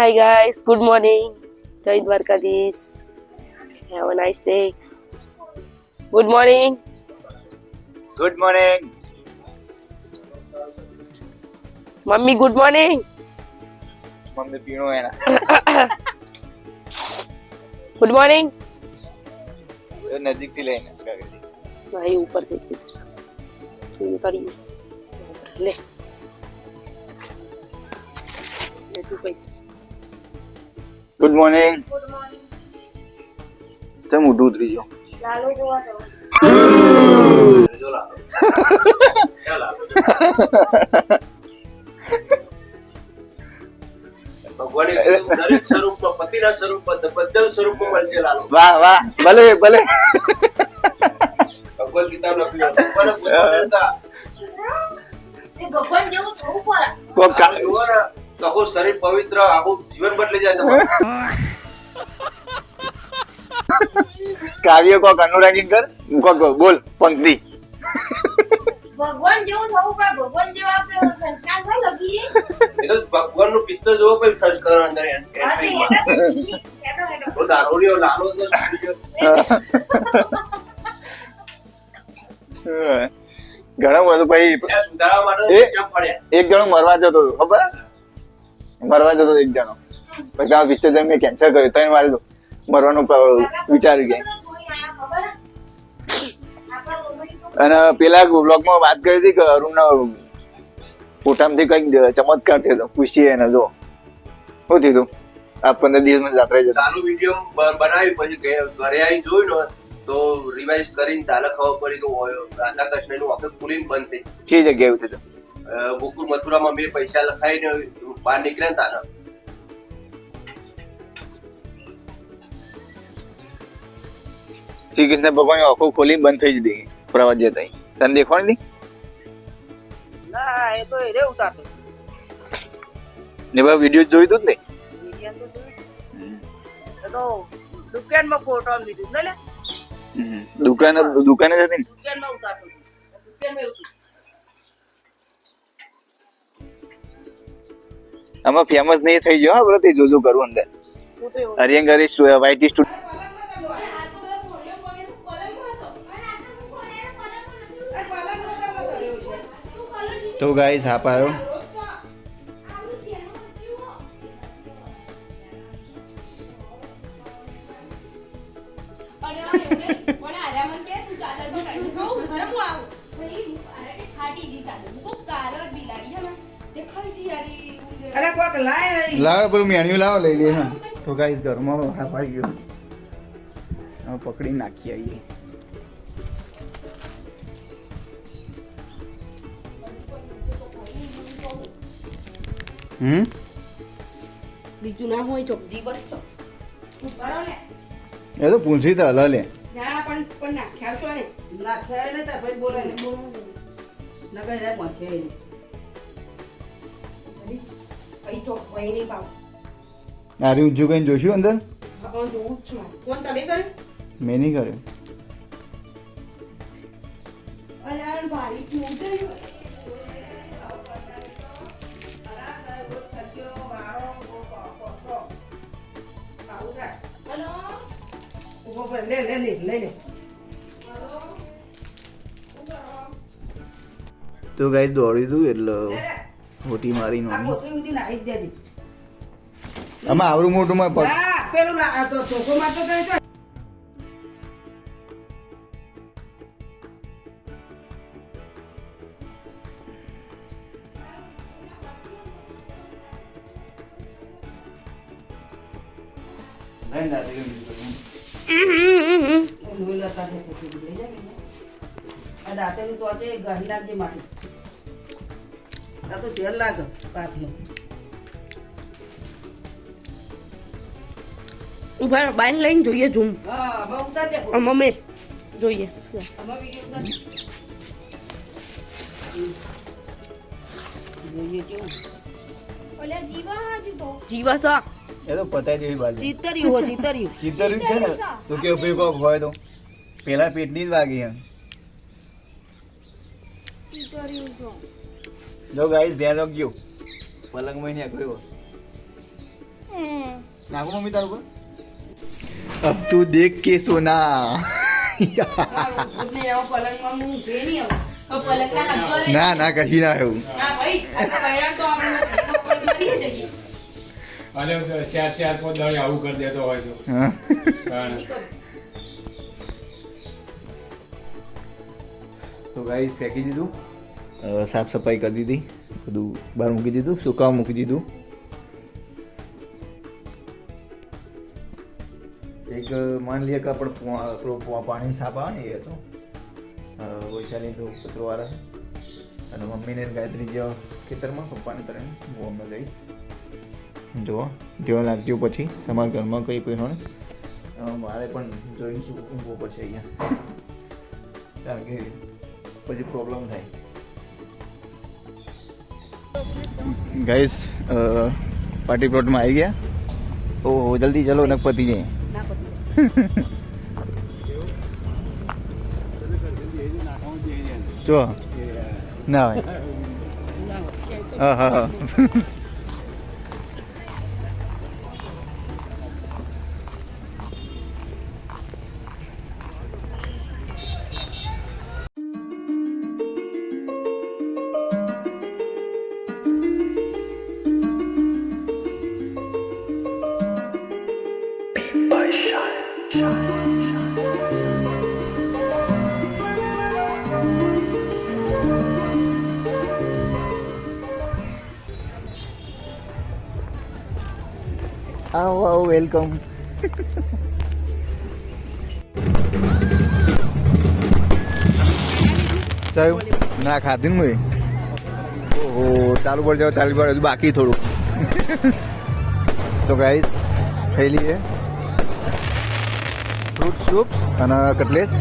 Hi guys, good morning. Jai Dwarkadhish. Have a nice day. Good morning. Good morning. Mummy, good morning. Mummy પીણો એના Good morning. નજીકથી લઈને ભાઈ ઉપરથી કીધું કરી લે તું કઈ ગુડ મોર્નિંગ. ચમ ઉઠું ઉતરી ગયો. લાલો જોવા જાવ ભગવાને દરેક સ્વરૂપમાં પતિના સ્વરૂપમાં બધા સ્વરૂપમાં મળશે લાલો. વાહ વાહ ભલે ભલે. ભગવદ ગીતામાં લખ્યું છે, ભગવાને પોતાને હતા. ભગવાન જેવું થવું પડે. કોક આ જુઓ ને, તો આખું શરીર પવિત્ર, આખું જીવન બદલી જાય તમારું. કાવ્ય કોક અનુરાગી કર કોક બોલ પંક્તિ. ભગવાન જેવું થવું પડે. ભગવાન જેવા આપણે સંસ્કાર હોય લગી એ તો ભગવાનનું પિત્ત જોવો પછી સંસ્કરણ અંદર એન્ટ્રીમાં. તો દારૂડિયો લાલો તો છૂટી ગયો. ઘણું બધું ભાઈ. એને સુધારવા માટે એ કેમ ફળ્યા? એક જણો મરવા જતો હતો ખબર હે? મરવા જતો હતો એક જણો પછી આ પિક્ચર જઈને કેન્સલ કર્યું 3 વાર મરવાનું વિચારી ગયા. અને પેલા બ્લોગમાં વાત કરી હતી કે અરુણના ફોટામાંથી કઈક ચમત્કાર થયો હતો. પૂછીએ એને જો શું થયું હતું આ 15 દિવસમાં જાત્રા જતા. ચાલુ વિડીયો બનાવી પછી ઘરે આવી જોઈ લો તો રિવાઇઝ કરીને તાલે ખબર પડી કે રાધા કૃષ્ણનું આખું ખુલીને બંધ થઈ. જે જગ્યાએ એવું થયું ગોકુળ મથુરામાં મેં પૈસા લખાઈને બહાર નીકળ્યા ને તાના શ્રી કૃષ્ણ ભગવાન આંખો ખોલી બંધ થઈ જતી પ્રવાસ જતા. તને દેખવાની ના એ તો એરે ઉતારતો ને ભાઈ વિડીયો જોયું તું જ ને. વિડિયો તો જોયું એ તો દુકાનમાં ફોટો લીધું ને લે દુકાને જ હતી ને. દુકાનમાં ઉતારતો દુકાનમાં એવું આમાં ફેમસ નહીં થઈ ગયો હા બરાબર. જોજો કરું અંદર તું તો એવું હરિયંગરી વાઈટી સ્ટુડિયો. તો ગાઈસ આપ આવ્યો. લાવો પેલું મેન્યુ લાવો લઈ લે. તો ગાઈસ ઘરમાં હાફ આવી ગયો. હવે પકડી નાખી આવીએ. બીજું ના હોય ચોકજી બસ તો એ તો પૂંછી તો હલા લે. ના પણ નાખ્યા છો ને નાખ્યા ને તાર ભાઈ બોલે ને ના કઈ રે પહોંચે કઈ ચોક હોય નહીં પાવ આરી ઊંચું કઈ જોશું અંદર. હા જોઉં જ છું કોણ તમે કર્યું મેં નહીં કર્યું. અરે ભારી તું ઉતર્યું લે લે લે લે લે તો ગાઈસ દોડ્યું હતું એટલે હોટી મારી આ નો. કોથળી ઉધી નાઈ જ દેતી આમાં આવરું મોટું માં પગ. હા પેલું તો ચોખો મારતો તો એ તો લોહી લતા છે કોથળી લઈ જા બેન. આ દાંતેલું તો છે ગાડી લાગજે માટે આ તો ઝેર લાગે પાછી ઉભા બાઈન લઈને જોઈએ ઝૂમ હા બહુ ઉતાર દે મમ્મી જોઈએ આમાં વિડિયો ઉતાર જોઈએ કેવું ઓલા જીવા હાજુ તો જીવા સા એ તો પતાઈ દેવી બાર. ચિતર્યું હો ચિતર્યું ચિતર્યું છે ને તો કે ભાઈ કોક હોય તો પેલા પેટની જ વાગી એમ. જો ગાઈસ ધ્યાન રાખજો પલંગમાં નહીં આકર્યો. નાખો મમ્મી તારું પર અબ તું દેખ કે સોના ખુદને આવો પલંગમાં હું ઊંઘે નહીં આવું. તો પલંગના હાથમાં રહી. ના ના કશી ના એવું હા ભાઈ આ તો કયા તો આપણે ઉપર કરી જઈએ. અને 4-4 દાડે આવું કરી દેતો હોય તો હા. હા. તો ગાઈસ ફેંકી દીધું સાફ સફાઈ કરી દીધી બધું બહાર મૂકી દીધું સુકાવા મૂકી દીધું એક માન લે કે આપણે પાણી સાફ આવે ને એ હતો વૈશાલી તો પત્રોવાળા છે અને મમ્મીને ગાયત્રી જેવા ખેતરમાં પપ્પાને તરફ હું હમણાં જઈશ જુઓ જેવા લાગ્યું પછી તમારા ઘરમાં કંઈ કોઈ હોય મારે પણ જોઈશું ઊંઘવું પડશે અહીંયા કારણ કે પછી પ્રોબ્લેમ થાય ગાઈસ પાર્ટી પ્લોટમાં આવી ગયા ઓહો જલ્દી ચલો ને પતી જાય ના પતી જો ના હોય હા હા હા આવો આવો વેલકમ ચાલ ના ખાધી ને મેં ઓહો ચાલુ પડ જાવ ચાલુ પડ હજુ બાકી થોડું તો ગાઈસ ખાઈ લઈએ ફ્રૂટ સૂપ્સ અને કટલેસ